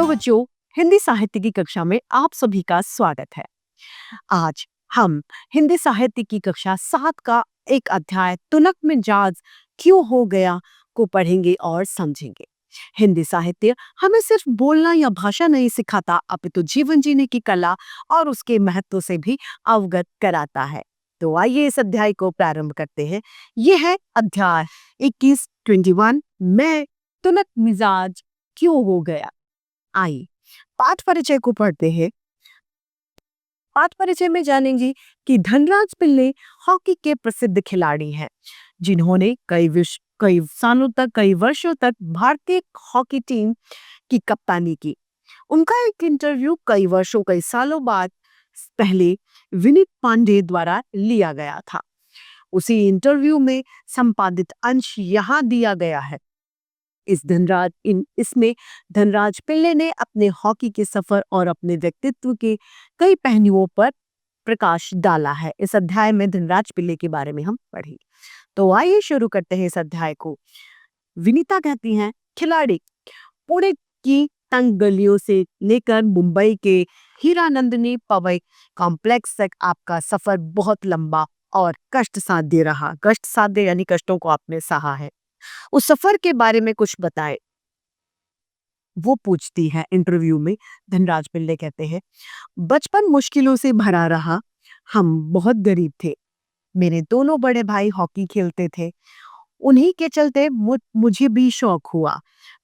बच्चों, हिंदी साहित्य की कक्षा में आप सभी का स्वागत है। आज हम हिंदी साहित्य की कक्षा 7 का एक अध्याय तुनक मिजाज क्यों हो गया को पढ़ेंगे और समझेंगे। हिंदी साहित्य हमें सिर्फ बोलना या भाषा नहीं सिखाता, अपितु जीवन जीने की कला और उसके महत्व से भी अवगत कराता है। तो आइए इस अध्याय को प्रारंभ करते हैं। यह है अध्याय 21 मैं तुनक मिजाज क्यों हो गया। आइए पाठ परिचय को पढ़ते हैं। पाठ परिचय में जानेंगे कि धनराज पिल्ले हॉकी के प्रसिद्ध खिलाड़ी हैं, जिन्होंने कई सालों तक, कई वर्षों तक भारतीय हॉकी टीम की कप्तानी की। उनका एक इंटरव्यू कई वर्षों, कई सालों बाद पहले विनीत पांडे द्वारा लिया गया था। उसी इंटरव्यू में संपादित अंश यहाँ दिया गया है। इसमें धनराज पिल्ले ने अपने हॉकी के सफर और अपने व्यक्तित्व के कई पहलुओं पर प्रकाश डाला है। इस अध्याय में धनराज पिल्ले के बारे में हम पढ़ेंगे। तो आइए शुरू करते हैं इस अध्याय को। विनीता कहती हैं, खिलाड़ी पुणे की तंग गलियों से लेकर मुंबई के हीरानंदिनी पवई कॉम्प्लेक्स तक आपका सफर बहुत लंबा और कष्ट साध्य रहा। कष्ट साध्य यानी कष्टों को आपने सहा है। उस सफर के बारे में कुछ बताए, वो पूछती है इंटरव्यू में। धनराज पिल्ले कहते हैं, बचपन मुश्किलों से भरा रहा। हम बहुत गरीब थे। मेरे दोनों बड़े भाई हॉकी खेलते थे। उन्हीं के चलते मुझे भी शौक हुआ,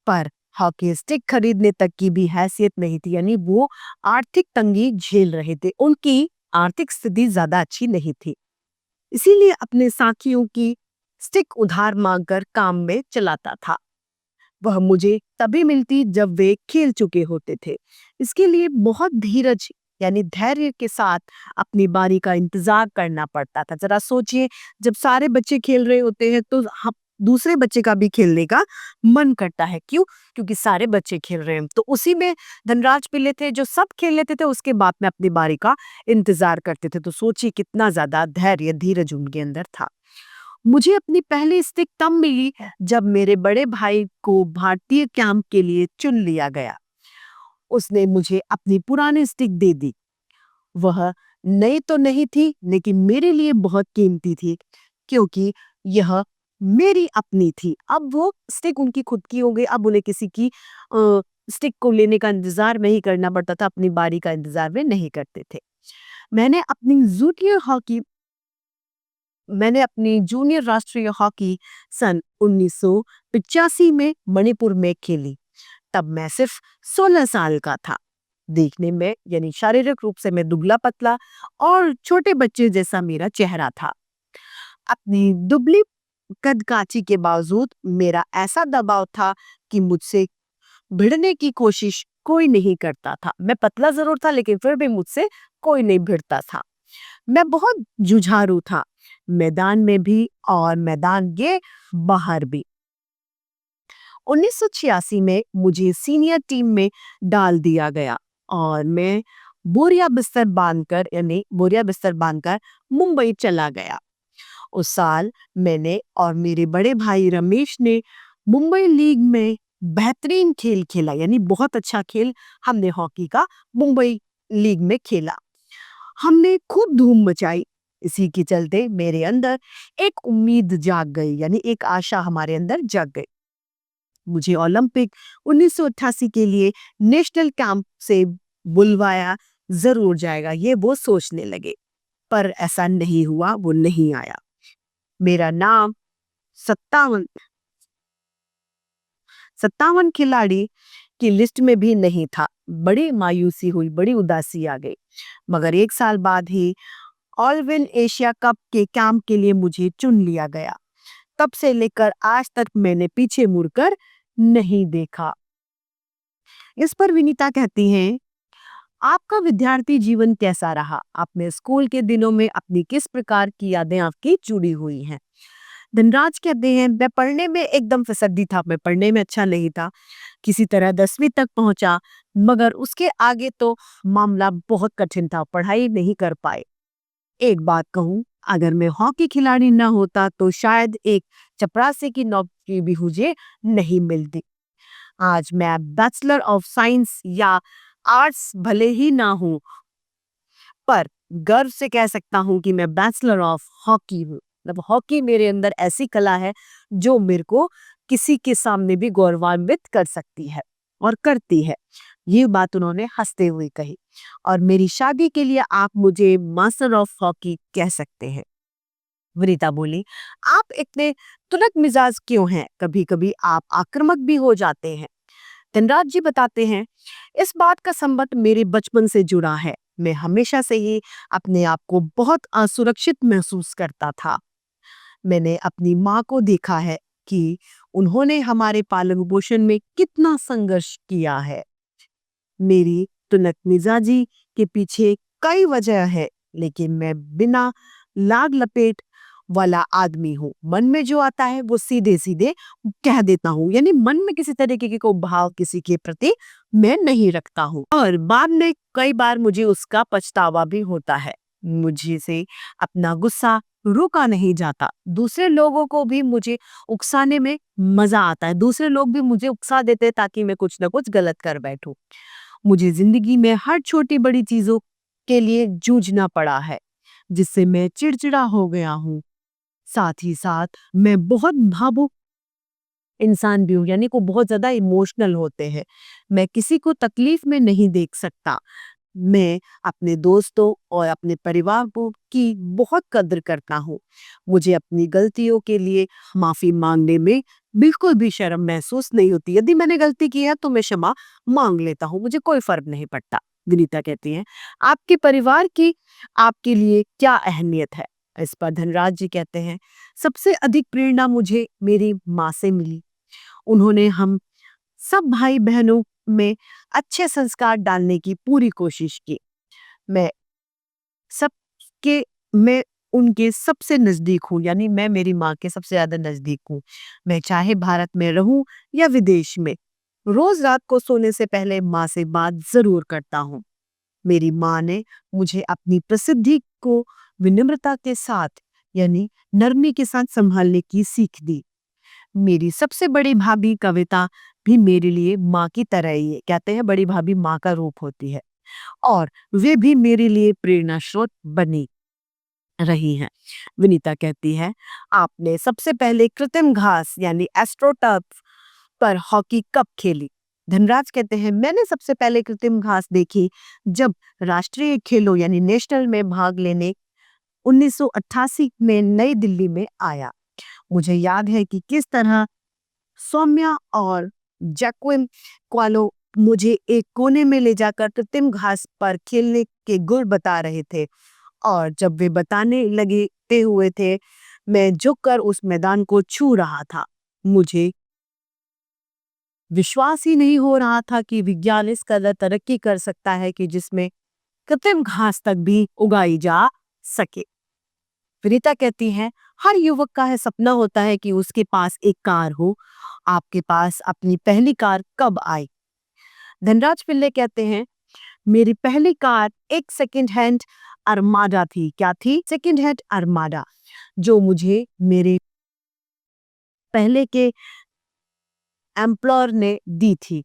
पर हॉकी स्टिक खरीदने तक की भी हैसियत नहीं थी। यानी वो आर्थिक तंगी झेल रहे थे, उनकी आर्थिक स्थिति ज्यादा अच्छी नहीं थी, इसीलिए अपने साथियों की स्टिक उधार मांगकर काम में चलाता था। वह मुझे तभी मिलती जब वे खेल चुके होते थे। इसके लिए बहुत धीरज यानी धैर्य के साथ अपनी बारी का इंतजार करना पड़ता था। जरा सोचिए, जब सारे बच्चे खेल रहे होते हैं तो हम दूसरे बच्चे का भी खेलने का मन करता है। क्यों? क्योंकि सारे बच्चे खेल रहे हैं। तो उसी में धनराज पिल्ले थे, जो सब खेल लेते थे, उसके बाद में अपनी बारी का इंतजार करते थे। तो सोचिए कितना ज्यादा धैर्य, धीरज उनके अंदर था। मुझे अपनी पहली स्टिक तब मिली जब मेरे बड़े भाई को भारतीय कैंप के लिए चुन लिया गया। उसने मुझे अपनी पुरानी स्टिक दे दी। वह नई तो नहीं थी, लेकिन मेरे लिए बहुत कीमती थी, क्योंकि यह मेरी अपनी थी। अब वो स्टिक उनकी खुद की हो गई। अब उन्हें किसी की स्टिक को लेने का इंतजार नहीं करना पड़ता था, अपनी बारी का इंतजार वे नहीं करते थे। मैंने अपनी जूनियर राष्ट्रीय हॉकी सन 1985 में मणिपुर में खेली। तब मैं सिर्फ 16 साल का था। देखने में यानी शारीरिक रूप से मैं दुबला पतला और छोटे बच्चे जैसा मेरा चेहरा था। अपनी दुबली कदकाठी के बावजूद मेरा ऐसा दबाव था कि मुझसे भिड़ने की कोशिश कोई नहीं करता था। मैं पतला जरूर था, लेकिन फिर भी मुझसे कोई नहीं भिड़ता था। मैं बहुत जुझारू था, मैदान में भी और मैदान के बाहर भी। 1986 में मुझे सीनियर टीम में डाल दिया गया और मैं बोरिया बिस्तर बांधकर मुंबई चला गया। उस साल मैंने और मेरे बड़े भाई रमेश ने मुंबई लीग में बेहतरीन खेल खेला। यानी बहुत अच्छा खेल हमने हॉकी का मुंबई लीग में खेला। हमने खूब धूम मचाई। इसी के चलते मेरे अंदर एक उम्मीद जाग गई, यानी एक आशा हमारे अंदर जग गई। मुझे ओलंपिक 1988 के लिए नेशनल कैंप से बुलवाया जरूर जाएगा, ये वो सोचने लगे। पर ऐसा नहीं हुआ, वो नहीं आया। मेरा नाम 57 खिलाड़ी की लिस्ट में भी नहीं था। बड़ी मायूसी हुई, बड़ी उदासी आ गई। मगर एक साल बाद ही ऑलविन एशिया कप के कैंप के लिए मुझे चुन लिया गया। तब से लेकर आज तक मैंने पीछे मुड़कर नहीं देखा। इस पर विनीता कहती हैं, आपका विद्यार्थी जीवन कैसा रहा? आपने स्कूल के दिनों में अपनी किस प्रकार की यादें आपकी जुड़ी हुई हैं? धनराज कहते हैं, मैं पढ़ने में एकदम फिसड्डी था। मैं पढ़ने में अच्छा नहीं था, किसी तरह 10वीं तक पहुंचा, मगर उसके आगे तो मामला बहुत कठिन था, पढ़ाई नहीं कर पाए। एक बात कहूं, अगर मैं हॉकी खिलाड़ी ना होता तो शायद एक चपरासी की नौकरी भी मुझे नहीं मिलती। आज मैं बैचलर ऑफ साइंस या आर्ट्स भले ही ना हूँ, पर गर्व से कह सकता हूँ कि मैं बैचलर ऑफ हॉकी हूँ। मतलब हॉकी मेरे अंदर ऐसी कला है जो मेरे को किसी के सामने भी गौरवान्वित कर सकती है और करती है। ये बात उन्होंने हंसते हुए कही। और मेरी शादी के लिए आप मुझे मास्टर ऑफ हॉकी कह सकते हैं। वनिता बोली, आप इतने तुनक मिजाज क्यों हैं? कभी कभी आप आक्रामक भी हो जाते हैं। धनराज जी बताते हैं, इस बात का संबंध मेरे बचपन से जुड़ा है। मैं हमेशा से ही अपने आप को बहुत असुरक्षित महसूस करता था। मैंने अपनी माँ को देखा है कि उन्होंने हमारे पालन पोषण में कितना संघर्ष किया है। मेरी तुनक मिजाजी के पीछे कई वजह है, लेकिन मैं बिना लाग लपेट वाला आदमी हूँ। मन में जो आता है वो सीधे सीधे कह देता हूँ, यानी मन में किसी तरीके के को भाव किसी के प्रति मैं नहीं रखता हूँ, और बाद में कई बार मुझे उसका पछतावा भी होता है। मुझे से अपना गुस्सा रोका नहीं जाता। दूसरे लोगों को भी मुझे उकसाने में मजा आता है। दूसरे लोग भी मुझे उकसा देते हैं ताकि मैं कुछ ना कुछ गलत कर बैठूं। मुझे जिंदगी में हर छोटी बड़ी चीजों के लिए जूझना पड़ा है, जिससे मैं चिड़चिड़ा हो गया हूँ। साथ ही साथ मैं बहुत भावुक इंसान भी हूँ, यानी को बहुत ज्यादा इमोशनल होते हैं। मैं किसी को तकलीफ में नहीं देख सकता। मैं अपने दोस्तों और अपने परिवार को की बहुत कद्र करता हूँ। मुझे अपनी गलतियों के लिए माफी मांगने में बिल्कुल भी शर्म महसूस नहीं होती। यदि मैंने गलती की है तो मैं क्षमा मांग लेता हूँ, मुझे कोई फर्क नहीं पड़ता। विनीता कहती हैं, आपके परिवार की आपके लिए क्या अहमियत है? इस पर धनराज जी कहते हैं, सबसे अधिक प्रेरणा मुझे मेरी माँ से मिली। उन्होंने हम सब भाई बहनों में अच्छे संस्कार डालने की पूरी कोशिश की। मैं सबके मैं उनके सबसे नजदीक हूँ, यानी मैं मेरी माँ के सबसे ज्यादा नजदीक हूँ। मैं चाहे भारत में रहूं या विदेश में, रोज रात को सोने से पहले माँ से बात जरूर करता हूँ। मेरी माँ ने मुझे अपनी प्रसिद्धि को विनम्रता के साथ, यानी नरमी के साथ संभालने की सीख दी। मेरी सबसे बड़ी भाभी कविता भी मेरे लिए माँ की तरह ही है। कहते हैं बड़ी भाभी माँ का रूप होती है, और वे भी मेरे लिए प्रेरणा स्रोत बनी रही हैं। विनीता कहती है, आपने सबसे पहले कृत्रिम घास यानी एस्ट्रोटर्फ पर हॉकी कब खेली? धनराज कहते हैं, मैंने सबसे पहले कृत्रिम घास देखी जब राष्ट्रीय खेलों यानी नेशनल में भाग लेने 1988 में नई दिल्ली में आया। मुझे याद है कि किस तरह सौम्या और जैक्विम क्वालो मुझे एक कोने में ले जाकर कृत्रिम घास पर खेलने के गुर बता रहे थे, और जब वे बताने लगते हुए थे, मैं झुककर उस मैदान को छू रहा था। मुझे विश्वास ही नहीं हो रहा था कि विज्ञान इस कदर तरक्की कर सकता है कि जिसमें कृत्रिम घास तक भी उगाई जा सके। विनीता कहती है, हर युवक का है सपना होता है कि उसके पास एक कार हो। आपके पास अपनी पहली कार कब आई? धनराज पिल्ले कहते हैं, मेरी पहली कार एक सेकंड हैंड अरमाडा थी। क्या थी? सेकंड हैंड अरमाडा, जो मुझे मेरे पहले के एम्प्लॉयर ने दी थी।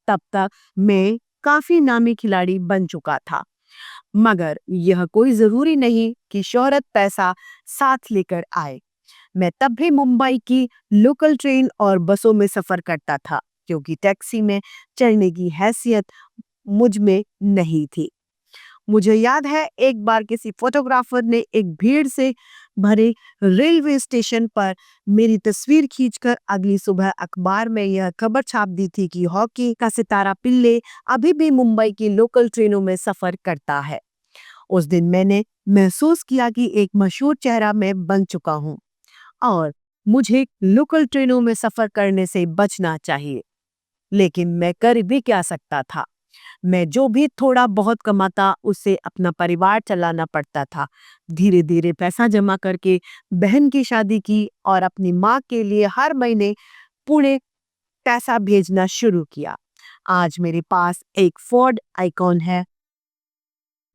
तब तक मैं काफी नामी खिलाड़ी बन चुका था, मगर यह कोई जरूरी नहीं कि शोहरत पैसा साथ लेकर आए। मैं तब भी मुंबई की लोकल ट्रेन और बसों में सफर करता था, क्योंकि टैक्सी में चढ़ने की हैसियत मुझ में नहीं थी। मुझे याद है एक बार किसी फोटोग्राफर ने एक भीड़ से भरे रेलवे स्टेशन पर मेरी तस्वीर खींचकर अगली सुबह अखबार में यह खबर छाप दी थी कि हॉकी का सितारा पिल्ले अभी भी मुंबई की लोकल ट्रेनों में सफर करता है। उस दिन मैंने महसूस किया कि एक मशहूर चेहरा मैं बन चुका हूँ, और मुझे लोकल ट्रेनों में सफर करने से बचना चाहिए। लेकिन मैं कर भी क्या सकता था? मैं जो भी थोड़ा बहुत कमाता उससे अपना परिवार चलाना पड़ता था। धीरे धीरे पैसा जमा करके बहन की शादी की और अपनी माँ के लिए हर महीने पुणे पैसा भेजना शुरू किया। आज मेरे पास एक फोर्ड आइकॉन है,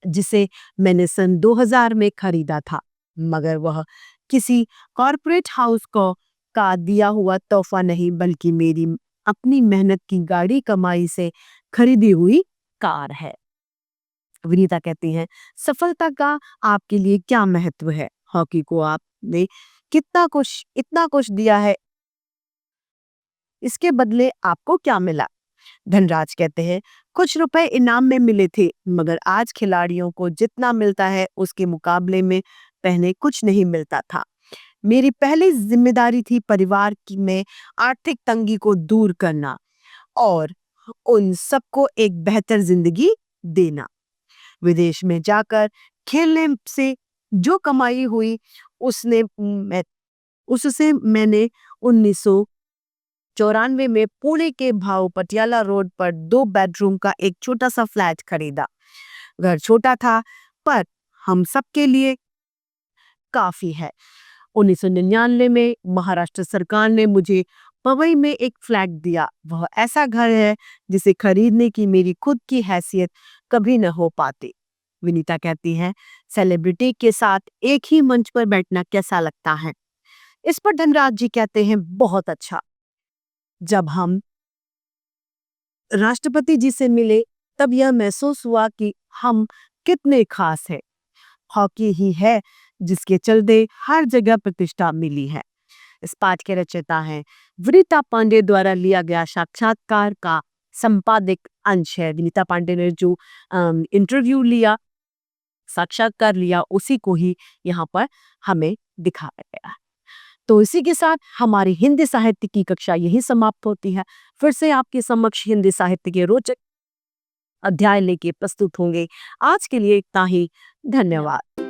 जिसे मैंने सन 2000 में खरीदा था, मगर वह किसी कॉरपोरेट हाउस को का दिया हुआ तोहफा नहीं, बल्कि मेरी अपनी मेहनत की गाड़ी कमाई से खरीदी हुई कार है। विनीता कहती हैं, सफलता का आपके लिए क्या महत्व है? हॉकी को आपने कितना कुछ इतना कुछ दिया है, इसके बदले आपको क्या मिला? धनराज कहते हैं, कुछ रुपए इनाम में मिले थे, मगर आज खिलाड़ियों को जितना मिलता है उसके मुकाबले में पहले कुछ नहीं मिलता था। मेरी पहली जिम्मेदारी थी परिवार की में आर्थिक तंगी को दूर करना और उन सबको एक बेहतर जिंदगी देना। विदेश में जाकर खेलने से जो कमाई हुई उसने मैं उससे मैंने 1994 में पुणे के भाव पटियाला रोड पर 2 बेडरूम का एक छोटा सा फ्लैट खरीदा। घर छोटा था पर हम सबके लिए काफी है। 1999 में महाराष्ट्र सरकार ने मुझे पवई में एक फ्लैट दिया। वह ऐसा घर है जिसे खरीदने की मेरी खुद की हैसियत कभी न हो पाती। विनीता कहती है, सेलिब्रिटी के साथ एक ही मंच पर बैठना कैसा लगता है? इस पर धनराज जी कहते हैं, बहुत अच्छा। जब हम राष्ट्रपति जी से मिले तब यह महसूस हुआ कि हम कितने खास हैं। हॉकी ही है जिसके चलते हर जगह प्रतिष्ठा मिली है। इस पाठ के रचयिता हैं विनीता पांडे द्वारा लिया गया साक्षात्कार का संपादिक अंश है। विनीता पांडे ने जो इंटरव्यू लिया, साक्षात्कार लिया, उसी को ही यहाँ पर हमें दिखाया गया है। तो इसी के साथ हमारी हिंदी साहित्य की कक्षा यही समाप्त होती है। फिर से आपके समक्ष हिंदी साहित्य के रोचक अध्याय लेके प्रस्तुत होंगे। आज के लिए इतना ही। धन्यवाद।